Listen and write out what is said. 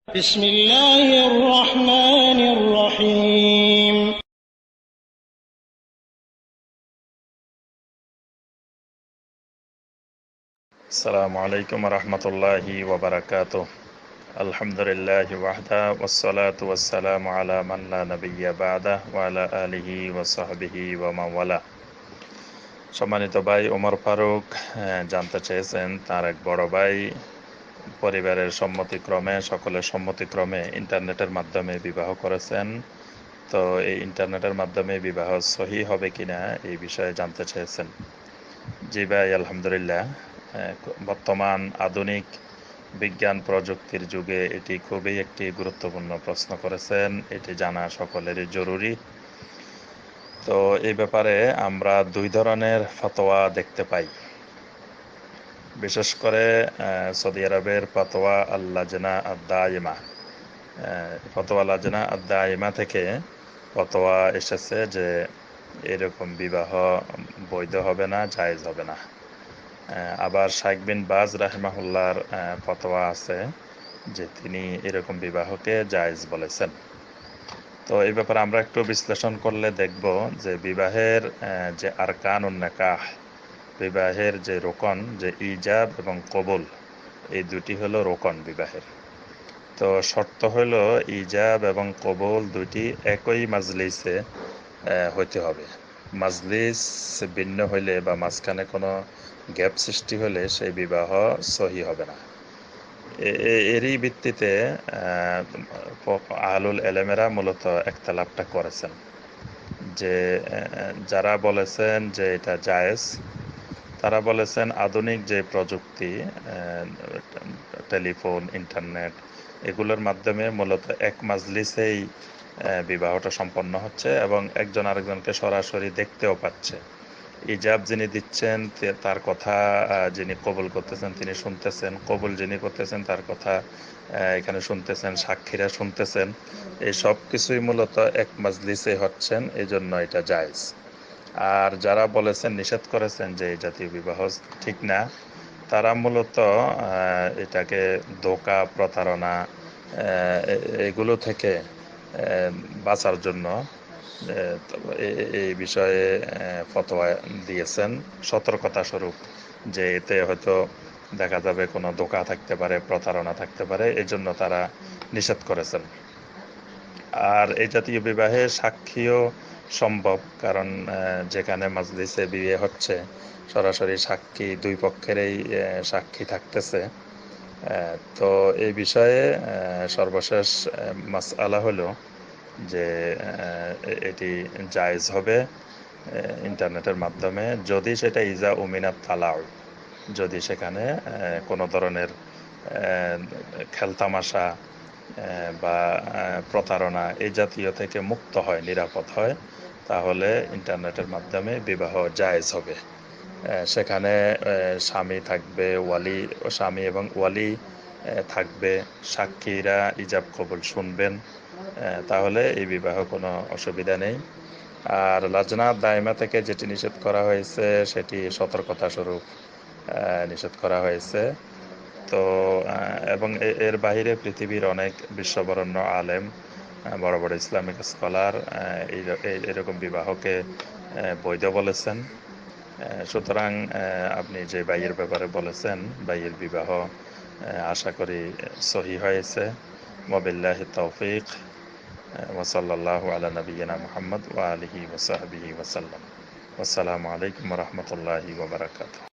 بسم الله الرحمن الرحيم আসসালামু আলাইকুম রহমতুল্লাহি ওয়াবারাকাতুহ। আলহামদুলিল্লাহি ওয়াহদা ওয়াসসালাতু ওয়াসসালামু আলা মান লা নাবিয়্যা বা'দা ওয়া আলা আলিহি ওয়া সাহবিহি ওয়া মান ওয়ালা। সম্মানিত ভাই ওমর ফারুক জানতে চেয়েছেন তার এক বড় ভাই পরিবারের সম্মতিক্রমে, সকলের সম্মতিক্রমে ইন্টারনেটের মাধ্যমে বিবাহ করেছেন। তো এই ইন্টারনেটের মাধ্যমে বিবাহ সহি হবে কিনা এই বিষয়ে জানতে চেয়েছেন। জি ভাই, আলহামদুলিল্লাহ। বর্তমান আধুনিক বিজ্ঞান প্রযুক্তির যুগে এটি খুবই একটি গুরুত্বপূর্ণ প্রশ্ন করেছেন। এটি জানা সকলেরই জরুরি। তো এই ব্যাপারে আমরা দুই ধরনের ফতোয়া দেখতে পাই। বিশেষ করে সৌদি আরবের ফতোয়া আল-লাজনা আদ-দায়িমা, ফতোয়া লাজনা আদ-দায়িমা থেকে ফতোয়া এসেছে যে এরকম বিবাহ বৈধ হবে না, জায়েজ হবে না। আবার শাইখ বিন বাজ রাহিমাহুল্লাহর ফতোয়া আছে যে তিনি এরকম বিবাহকে জায়েজ বলেছেন। তো এই ব্যাপারে আমরা একটু বিশ্লেষণ করলে দেখব যে বিবাহের যে আরকানুন নিকাহ, বিবাহের যে রোকন, যে ইজাব এবং কবুল, এই দুটি হলো রোকন বিবাহের। তো শর্ত হলো ইজাব এবং কবুল দুটি একই মাজলিসে হইতে হবে। মাজলিস ভিন্ন হইলে বা মাঝখানে কোনো গ্যাপ সৃষ্টি হলে সেই বিবাহ সহি হবে না। এরই ভিত্তিতে আহলুল এলেমেরা মূলত একতলাপটা করেছেন যে যারা বলেছেন যে এটা জায়েজ, তারা বলেছেন আধুনিক যে প্রযুক্তি, টেলিফোন, ইন্টারনেট, এগুলোর মাধ্যমে মূলত এক মাজলিসেই বিবাহটা সম্পন্ন হচ্ছে এবং একজন আরেকজনকে সরাসরি দেখতেও পাচ্ছে। ইজাব যিনি দিচ্ছেন তার কথা যিনি কবুল করতেছেন তিনি শুনতেছেন, কবুল যিনি করতেছেন তার কথা এখানে শুনতেছেন, সাক্ষীরা শুনতেছেন। এই সব কিছুই মূলত এক মাজলিসে হচ্ছেন, এই জন্য এটা জায়েজ। আর যারা বলেছেন, নিষেধ করেছেন যে এই জাতীয় বিবাহ ঠিক না, তারা মূলত এটাকে ধোঁকা, প্রতারণা এগুলো থেকে বাঁচার জন্য এই বিষয়ে ফতোয়া দিয়েছেন সতর্কতা স্বরূপ, যে এতে হয়তো দেখা যাবে কোনো ধোঁকা থাকতে পারে, প্রতারণা থাকতে পারে, এই জন্য তারা নিষেধ করেছেন। আর এই জাতীয় বিবাহে সাক্ষীও সম্ভব, কারণ যেখানে মাজলিসে বিয়ে হচ্ছে সরাসরি সাক্ষী দুই পক্ষেরই সাক্ষী থাকতেছে। তো এই বিষয়ে সর্বশেষ মাসআলা হলো যে এটি জায়েজ হবে ইন্টারনেটের মাধ্যমে, যদি সেটা ইজা উমিনাত তালাউ, যদি সেখানে কোনো ধরনের খেলতামাশা বা প্রতারণা এই জাতীয় থেকে মুক্ত হয়, নিরাপদ হয়, তাহলে ইন্টারনেটের মাধ্যমে বিবাহ জায়েজ হবে। সেখানে স্বামী থাকবে, ওয়ালি, স্বামী এবং ওয়ালি থাকবে, সাক্ষীরা ইজাব কবুল শুনবেন, তাহলে এই বিবাহ কোনো অসুবিধা নেই। আর লাজনা দায়মা থেকে যেটি নিষেধ করা হয়েছে সেটি সতর্কতা স্বরূপ নিষেধ করা হয়েছে। তো এবং এর বাইরে পৃথিবীর অনেক বিশ্ববরণ্য আলেম, বড় বড় ইসলামিক স্কলার এরকম বিবাহকে বৈধ বলেছেন। সুতরাং আপনি যে ভাইয়ের ব্যাপারে বলেছেন, ভাইয়ের বিবাহ আশা করি সহি হয়েছে। ওয়াবিল্লাহি তৌফিক। ওয়া সাল্লাল্লাহু আলা নাবিয়িনা মুহাম্মদ ওয়া আলিহি ওয়া সাহবিহি ওয়া সাল্লাম। আসসালামু আলাইকুম ওয়া রাহমাতুল্লাহি ওয়া বারাকাতুহু।